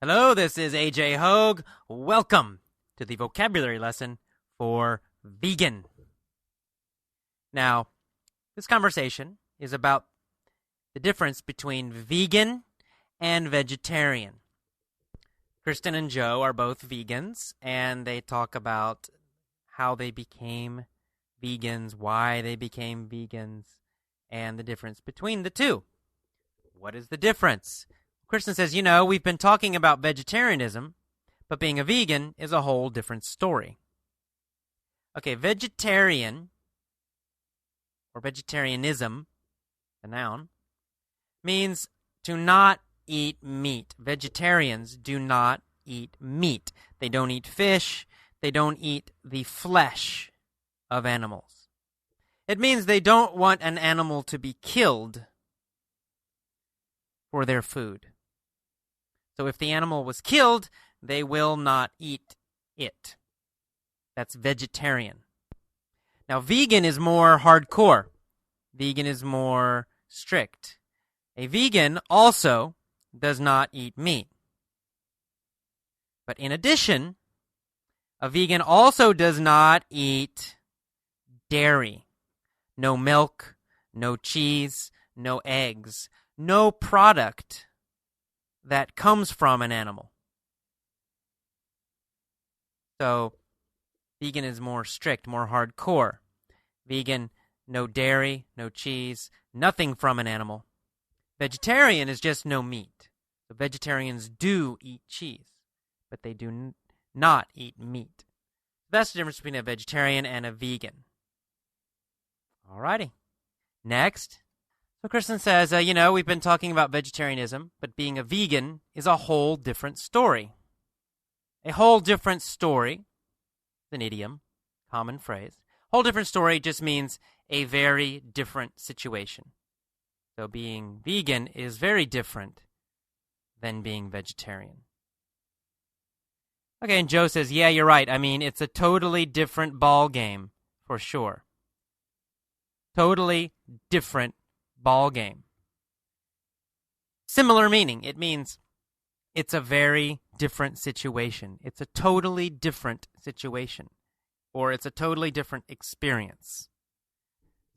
Hello, this is AJ Hogue. Welcome to the vocabulary lesson for vegan. Now, this conversation is about the difference between vegan and vegetarian. Kristen and Joe are both vegans, and they talk about how they became vegans, why they became vegans, and the difference between the two. What is the difference? Kristen says, we've been talking about vegetarianism, but being a vegan is a whole different story. Okay, vegetarian, or vegetarianism, the noun, means to not eat meat. Vegetarians do not eat meat. They don't eat fish. They don't eat the flesh of animals. It means they don't want an animal to be killed for their food. So if the animal was killed, they will not eat it. That's vegetarian. Now, vegan is more hardcore. Vegan is more strict. A vegan also does not eat meat. But in addition, a vegan also does not eat dairy. No milk, no cheese, no eggs, no product that comes from an animal. So, vegan is more strict, more hardcore. Vegan, no dairy, no cheese, nothing from an animal. Vegetarian is just no meat. So vegetarians do eat cheese, but they do not eat meat. That's the difference between a vegetarian and a vegan. Alrighty. Next. So Kristen says, we've been talking about vegetarianism, but being a vegan is a whole different story. A whole different story, an idiom, common phrase. Whole different story just means a very different situation. So being vegan is very different than being vegetarian. Okay, and Joe says, yeah, you're right. It's a totally different ball game, for sure. Totally different ball game. Similar meaning. It means it's a very different situation. It's a totally different situation. Or it's a totally different experience.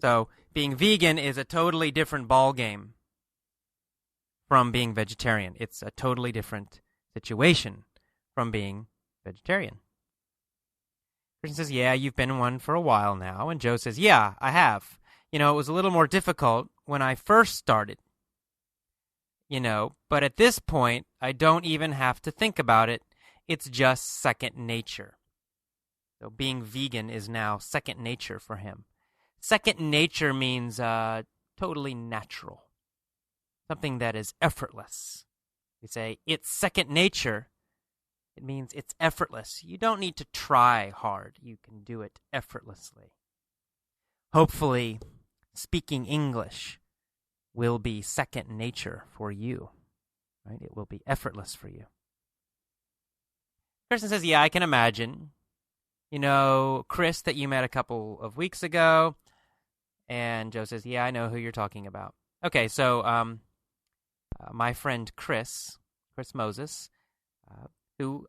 So, being vegan is a totally different ball game from being vegetarian. It's a totally different situation from being vegetarian. Kristen says, yeah, you've been one for a while now. And Joe says, yeah, I have. It was a little more difficult when I first started. But at this point, I don't even have to think about it. It's just second nature. So being vegan is now second nature for him. Second nature means totally natural. Something that is effortless. We say, it's second nature. It means it's effortless. You don't need to try hard. You can do it effortlessly. Hopefully, speaking English will be second nature for you. Right? It will be effortless for you. Kristen says, yeah, I can imagine. Chris that you met a couple of weeks ago. And Joe says, yeah, I know who you're talking about. Okay, so my friend Chris Moses, who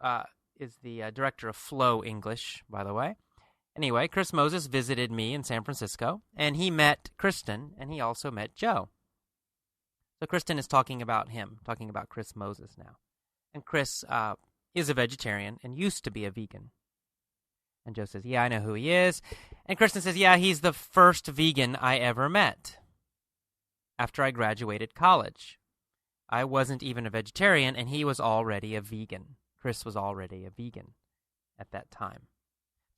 is the director of Flow English, by the way. Anyway, Chris Moses visited me in San Francisco, and he met Kristen, and he also met Joe. So Kristen is talking about him, talking about Chris Moses now. And Chris is a vegetarian and used to be a vegan. And Joe says, yeah, I know who he is. And Kristen says, yeah, he's the first vegan I ever met after I graduated college. I wasn't even a vegetarian, and he was already a vegan. Chris was already a vegan at that time.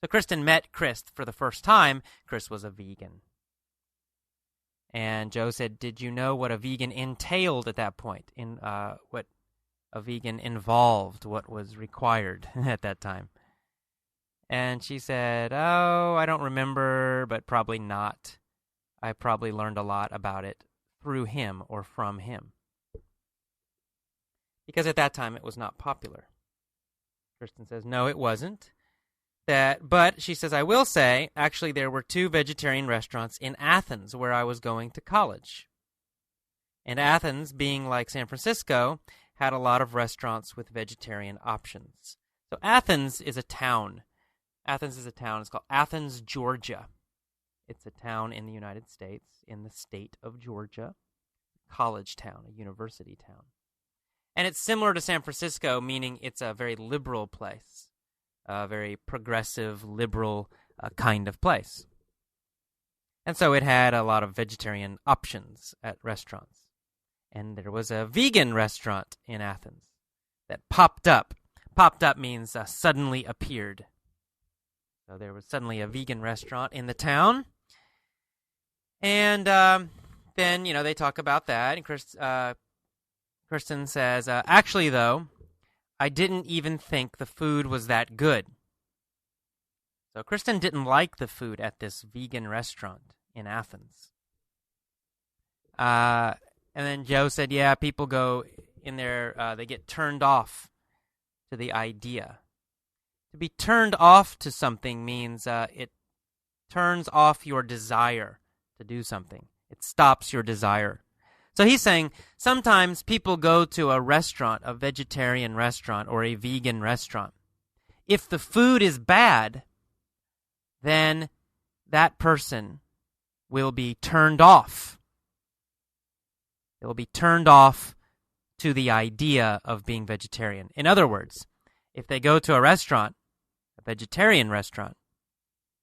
So Kristen met Chris for the first time. Chris was a vegan. And Joe said, did you know what a vegan entailed at that point? In what a vegan involved, what was required at that time? And she said, oh, I don't remember, but probably not. I probably learned a lot about it through him or from him. Because at that time it was not popular. Kristen says, no, it wasn't. But she says, I will say, actually, there were 2 vegetarian restaurants in Athens where I was going to college. And Athens, being like San Francisco, had a lot of restaurants with vegetarian options. So Athens is a town. Athens is a town. It's called Athens, Georgia. It's a town in the United States, in the state of Georgia. College town, a university town. And it's similar to San Francisco, meaning it's a very liberal place, a very progressive, liberal kind of place. And so it had a lot of vegetarian options at restaurants. And there was a vegan restaurant in Athens that popped up. Popped up means suddenly appeared. So there was suddenly a vegan restaurant in the town. And then, they talk about that. And Kristen says, actually, though, I didn't even think the food was that good. So Kristen didn't like the food at this vegan restaurant in Athens. And then Joe said, yeah, people go in there, they get turned off to the idea. To be turned off to something means it turns off your desire to do something. It stops your desire. So he's saying sometimes people go to a restaurant, a vegetarian restaurant or a vegan restaurant. If the food is bad, then that person will be turned off. They will be turned off to the idea of being vegetarian. In other words, if they go to a restaurant, a vegetarian restaurant,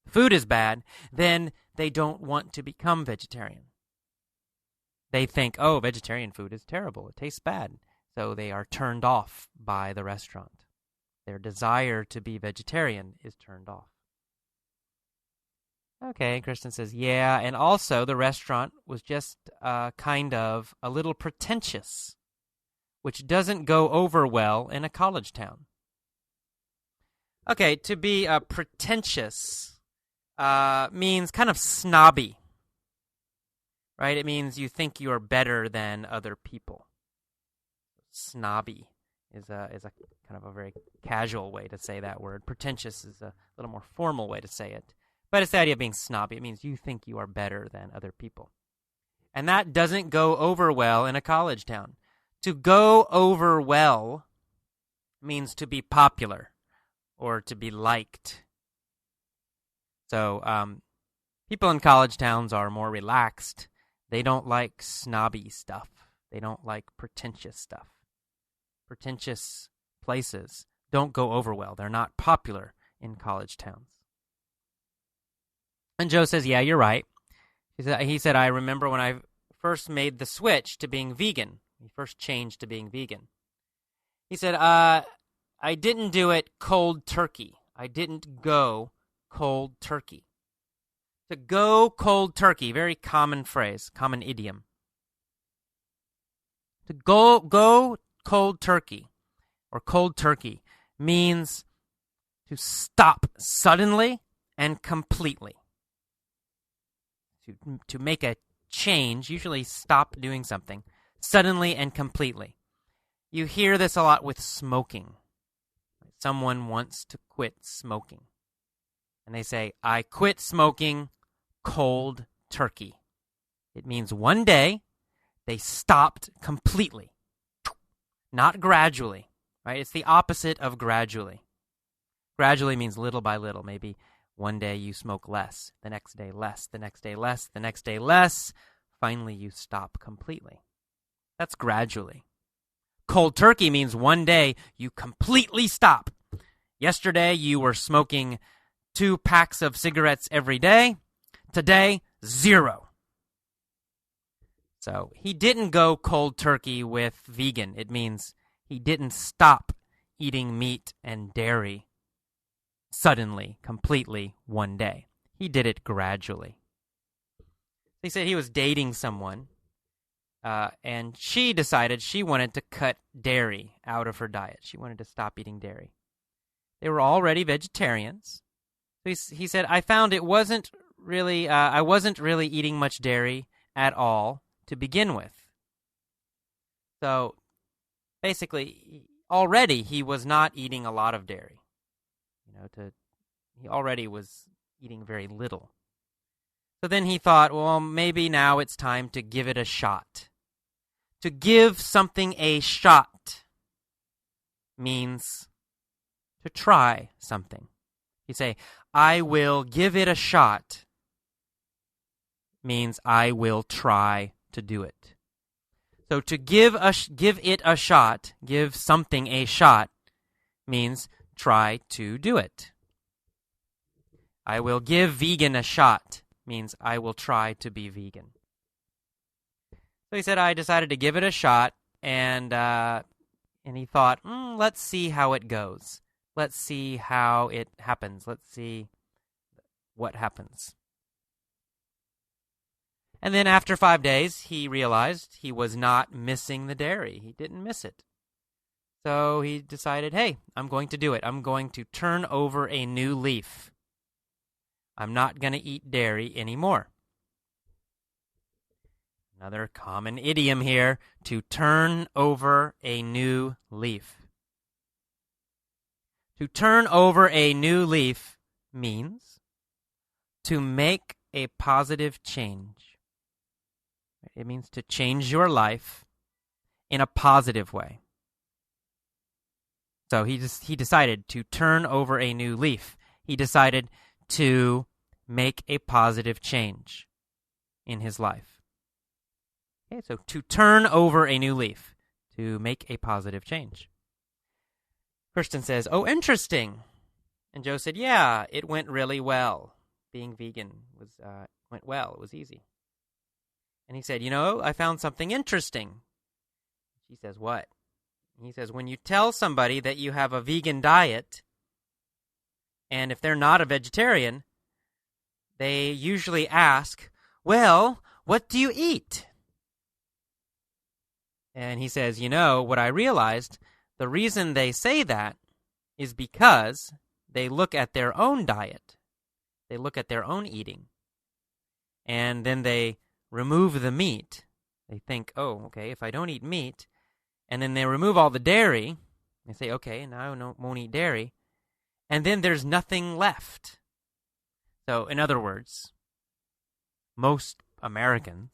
food is bad, then they don't want to become vegetarian. They think, oh, vegetarian food is terrible. It tastes bad. So they are turned off by the restaurant. Their desire to be vegetarian is turned off. Okay, Kristen says, yeah, and also the restaurant was just kind of a little pretentious, which doesn't go over well in a college town. Okay, to be pretentious means kind of snobby, right? It means you think you're better than other people. Snobby is a kind of a very casual way to say that word. Pretentious is a little more formal way to say it. But it's the idea of being snobby. It means you think you are better than other people. And that doesn't go over well in a college town. To go over well means to be popular or to be liked. So people in college towns are more relaxed. They don't like snobby stuff. They don't like pretentious stuff. Pretentious places don't go over well. They're not popular in college towns. And Joe says, yeah, you're right. He said, I remember when I first made the switch to being vegan. He first changed to being vegan. He said, I didn't do it cold turkey. I didn't go cold turkey. To go cold turkey, very common phrase, common idiom. To go cold turkey or cold turkey means to stop suddenly and completely. To make a change, usually stop doing something, suddenly and completely. You hear this a lot with smoking. Someone wants to quit smoking. And they say, I quit smoking cold turkey. It means one day they stopped completely. Not gradually, right? It's the opposite of gradually. Gradually means little by little, maybe. One day you smoke less, the next day less, the next day less, the next day less. Finally, you stop completely. That's gradually. Cold turkey means one day you completely stop. Yesterday, you were smoking 2 packs of cigarettes every day. Today, 0. So he didn't go cold turkey with vegan. It means he didn't stop eating meat and dairy suddenly, completely, one day. He did it gradually. He said he was dating someone, and she decided she wanted to cut dairy out of her diet. She wanted to stop eating dairy. They were already vegetarians. So he said, I found I wasn't really eating much dairy at all to begin with. So basically, already he was not eating a lot of dairy. He already was eating very little. So then he thought, well, maybe now it's time to give it a shot. To give something a shot means to try something. You say, I will give it a shot, means I will try to do it. So to give it a shot, give something a shot, means try to do it. I will give vegan a shot, means I will try to be vegan. So he said, I decided to give it a shot, and he thought, let's see how it goes. Let's see how it happens. Let's see what happens. And then after 5 days, he realized he was not missing the dairy. He didn't miss it. So he decided, hey, I'm going to do it. I'm going to turn over a new leaf. I'm not going to eat dairy anymore. Another common idiom here, to turn over a new leaf. To turn over a new leaf means to make a positive change. It means to change your life in a positive way. So he decided to turn over a new leaf. He decided to make a positive change in his life. Okay, so to turn over a new leaf, to make a positive change. Kirsten says, oh, interesting. And Joe said, yeah, it went really well. Being vegan went well. It was easy. And he said, I found something interesting. She says, what? He says, when you tell somebody that you have a vegan diet, and if they're not a vegetarian, they usually ask, well, what do you eat? And he says, what I realized, the reason they say that is because they look at their own diet. They look at their own eating. And then they remove the meat. They think, oh, okay, if I don't eat meat, and then they remove all the dairy, they say, okay, now I won't eat dairy, and then there's nothing left. So, in other words, most Americans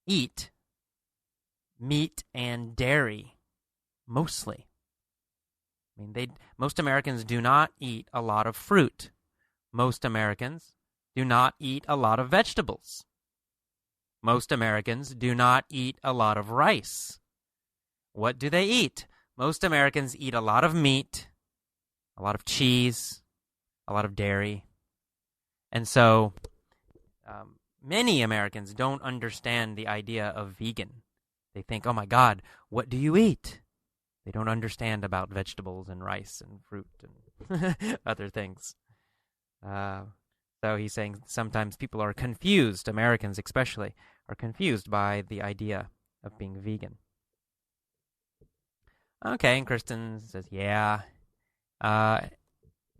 eat meat and dairy, mostly. I mean, most Americans do not eat a lot of fruit. Most Americans do not eat a lot of vegetables. Most Americans do not eat a lot of rice. What do they eat? Most Americans eat a lot of meat, a lot of cheese, a lot of dairy. And so many Americans don't understand the idea of vegan. They think, oh my God, what do you eat? They don't understand about vegetables and rice and fruit and other things. So he's saying sometimes people are confused, Americans especially, are confused by the idea of being vegan. Okay, and Kristen says, yeah. And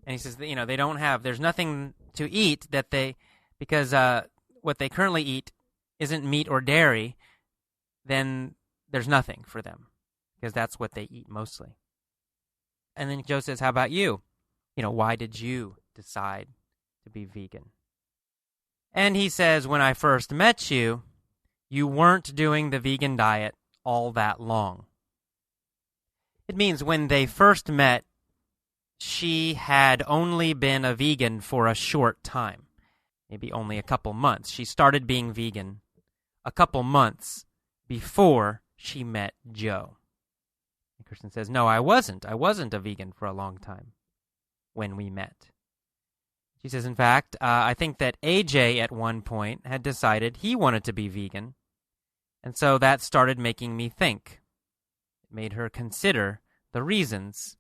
he says, they don't have, there's nothing to eat because what they currently eat isn't meat or dairy, then there's nothing for them because that's what they eat mostly. And then Joe says, how about you? Why did you decide to be vegan? And he says, when I first met you, you weren't doing the vegan diet all that long. It means when they first met, she had only been a vegan for a short time, maybe only a couple months. She started being vegan a couple months before she met Joe. And Kristen says, no, I wasn't. I wasn't a vegan for a long time when we met. She says, in fact, I think that AJ at one point had decided he wanted to be vegan, and so that started making me think. It made her consider the reasons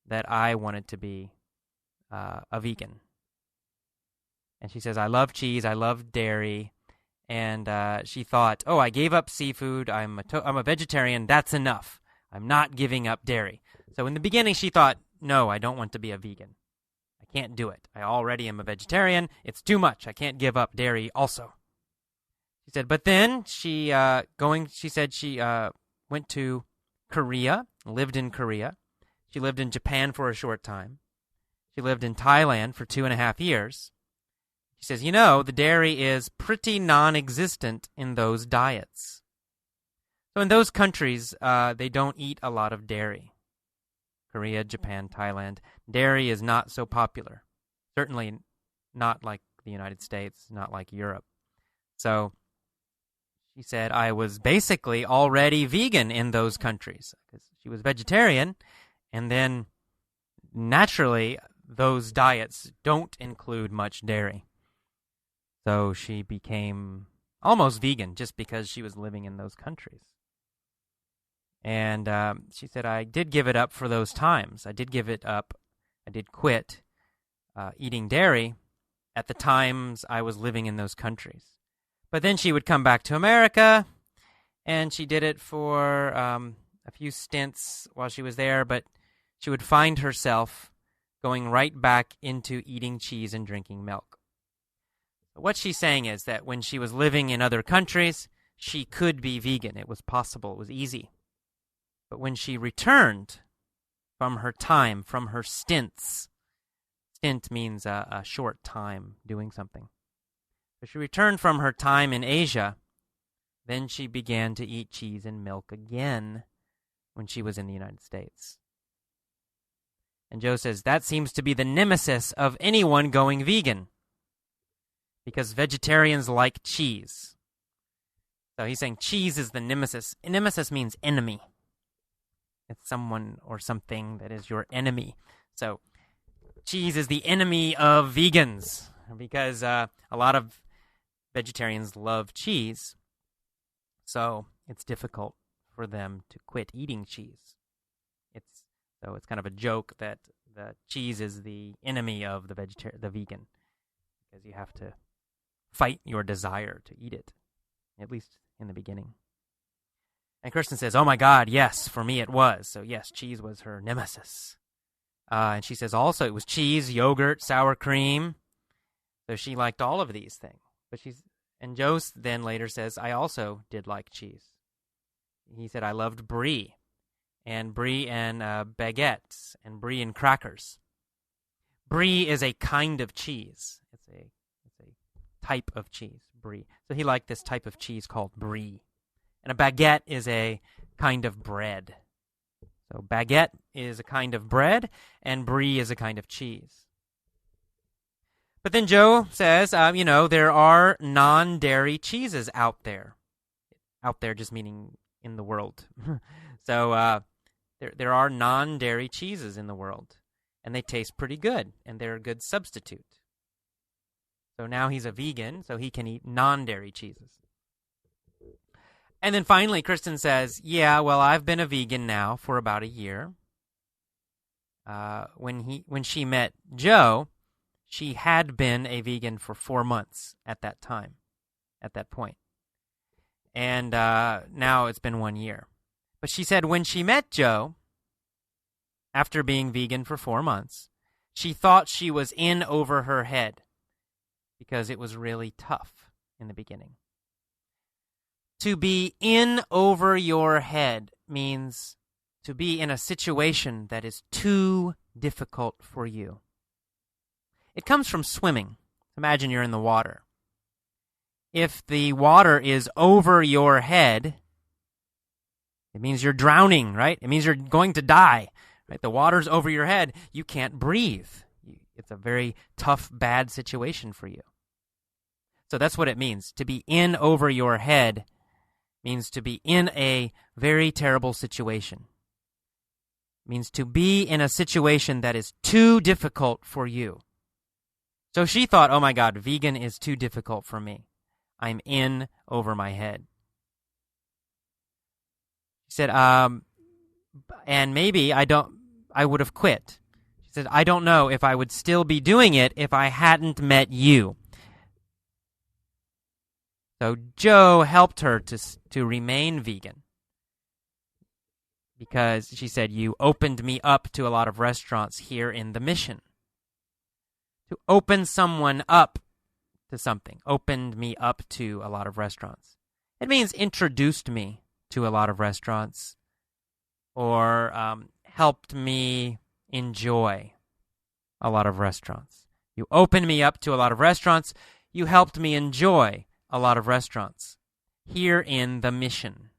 that I wanted to be a vegan. And she says, I love cheese, I love dairy, and she thought, oh, I gave up seafood, I'm a vegetarian, that's enough. I'm not giving up dairy. So in the beginning she thought, no, I don't want to be a vegan. I can't do it. I already am a vegetarian. It's too much. I can't give up dairy also. She said, but then she said she went to Korea, lived in Korea. She lived in Japan for a short time. She lived in Thailand for 2.5 years. She says, the dairy is pretty non-existent in those diets. So in those countries, they don't eat a lot of dairy. Korea, Japan, Thailand, dairy is not so popular. Certainly not like the United States, not like Europe. So she said I was basically already vegan in those countries because she was vegetarian, and then naturally those diets don't include much dairy. So she became almost vegan just because she was living in those countries. And she said, I did give it up for those times. I did give it up. I did quit eating dairy at the times I was living in those countries. But then she would come back to America, and she did it for a few stints while she was there, but she would find herself going right back into eating cheese and drinking milk. What she's saying is that when she was living in other countries, she could be vegan. It was possible. It was easy. But when she returned from her time, from her stints, stint means a short time doing something. So she returned from her time in Asia, then she began to eat cheese and milk again when she was in the United States. And Joe says that seems to be the nemesis of anyone going vegan, because vegetarians like cheese. So he's saying cheese is the nemesis. Nemesis means enemy. It's someone or something that is your enemy. So cheese is the enemy of vegans because a lot of vegetarians love cheese. So it's difficult for them to quit eating cheese. It's kind of a joke that the cheese is the enemy of the vegan, because you have to fight your desire to eat it, at least in the beginning. And Kirsten says, oh my God, yes, for me it was. So yes, cheese was her nemesis. And she says also it was cheese, yogurt, sour cream. So she liked all of these things. And Joe then later says, I also did like cheese. He said, I loved brie and baguettes and brie and crackers. Brie is a kind of cheese. It's a type of cheese, brie. So he liked this type of cheese called brie. And a baguette is a kind of bread. So baguette is a kind of bread, and brie is a kind of cheese. But then Joe says, there are non-dairy cheeses out there. Out there just meaning in the world. So there are non-dairy cheeses in the world, and they taste pretty good, and they're a good substitute. So now he's a vegan, so he can eat non-dairy cheeses. And then finally, Kristen says, yeah, well, I've been a vegan now for about a year. When she met Joe, she had been a vegan for 4 months at that point. And now it's been 1 year. But she said when she met Joe, after being vegan for 4 months, she thought she was in over her head because it was really tough in the beginning. To be in over your head means to be in a situation that is too difficult for you. It comes from swimming. Imagine you're in the water. If the water is over your head, it means you're drowning, right? It means you're going to die, right? The water's over your head. You can't breathe. It's a very tough, bad situation for you. So that's what it means. To be in over your head means to be in a very terrible situation. It means to be in a situation that is too difficult for you. So she thought, oh my God, vegan is too difficult for me. I'm in over my head. She said, and maybe I would have quit. She said, I don't know if I would still be doing it if I hadn't met you. So Joe helped her to remain vegan because she said, you opened me up to a lot of restaurants here in the mission. To open someone up to something, opened me up to a lot of restaurants. It means introduced me to a lot of restaurants or helped me enjoy a lot of restaurants. You opened me up to a lot of restaurants. You helped me enjoy a lot of restaurants here in the mission.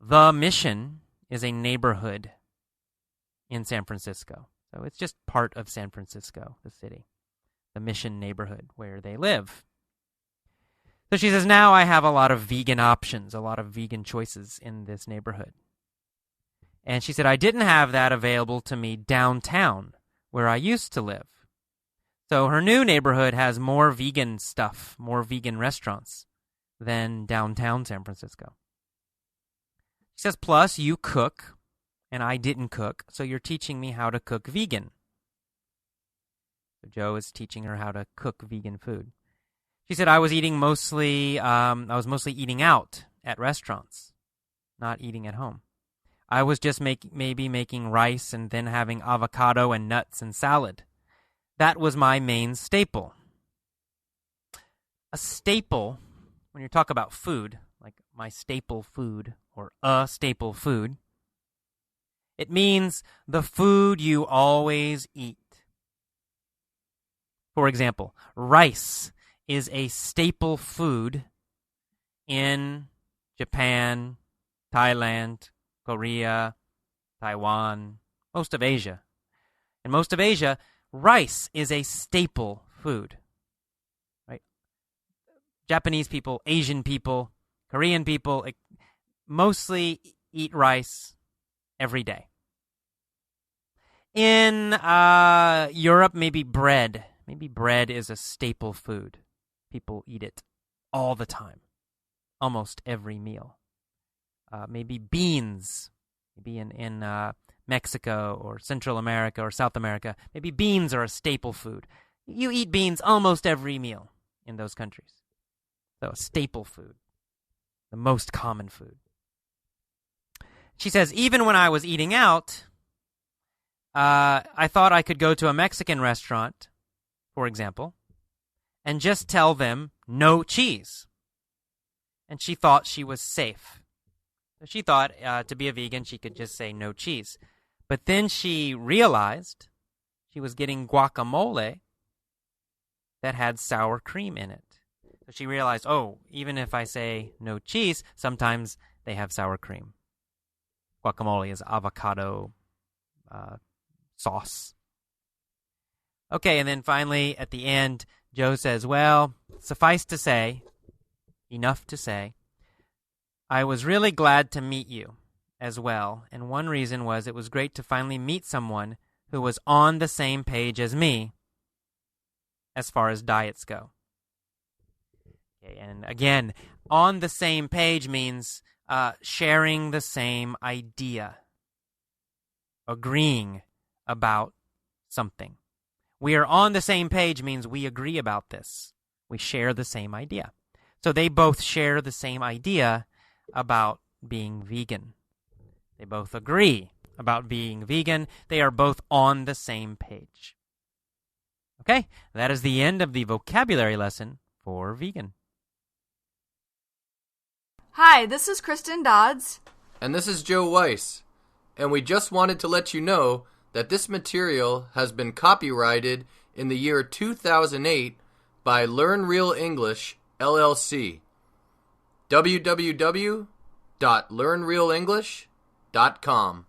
The mission is a neighborhood in San Francisco. So it's just part of San Francisco, the city, the Mission neighborhood where they live. So she says, now I have a lot of vegan options, a lot of vegan choices in this neighborhood. And she said, I didn't have that available to me downtown where I used to live. So her new neighborhood has more vegan stuff, more vegan restaurants than downtown San Francisco. She says, plus you cook, and I didn't cook, so you're teaching me how to cook vegan. So Joe is teaching her how to cook vegan food. She said, I was mostly eating out at restaurants, not eating at home. I was just maybe making rice and then having avocado and nuts and salad. That was my main staple. A staple, when you talk about food, like my staple food or a staple food, it means the food you always eat. For example, rice is a staple food in Japan, Thailand, Korea, Taiwan, most of Asia. In most of Asia, rice is a staple food. Right? Japanese people, Asian people, Korean people mostly eat rice every day. In Europe, maybe bread. Maybe bread is a staple food. People eat it all the time, almost every meal. Maybe beans. Maybe in Mexico or Central America or South America, maybe beans are a staple food. You eat beans almost every meal in those countries. So a staple food, the most common food. She says, even when I was eating out, I thought I could go to a Mexican restaurant, for example, and just tell them no cheese. And she thought she was safe. So she thought to be a vegan, she could just say no cheese. But then she realized she was getting guacamole that had sour cream in it. So she realized, oh, even if I say no cheese, sometimes they have sour cream. Guacamole is avocado sauce. Okay, and then finally, at the end, Joe says, well, suffice to say, enough to say, I was really glad to meet you as well, and one reason was it was great to finally meet someone who was on the same page as me as far as diets go. Okay, and again, on the same page means sharing the same idea, agreeing about something. We are on the same page means we agree about this. We share the same idea. So they both share the same idea about being vegan. They both agree about being vegan. They are both on the same page. Okay, that is the end of the vocabulary lesson for vegan. Hi, this is Kristen Dodds. And this is Joe Weiss. And we just wanted to let you know that this material has been copyrighted in the year 2008 by Learn Real English, LLC. www.learnrealenglish.com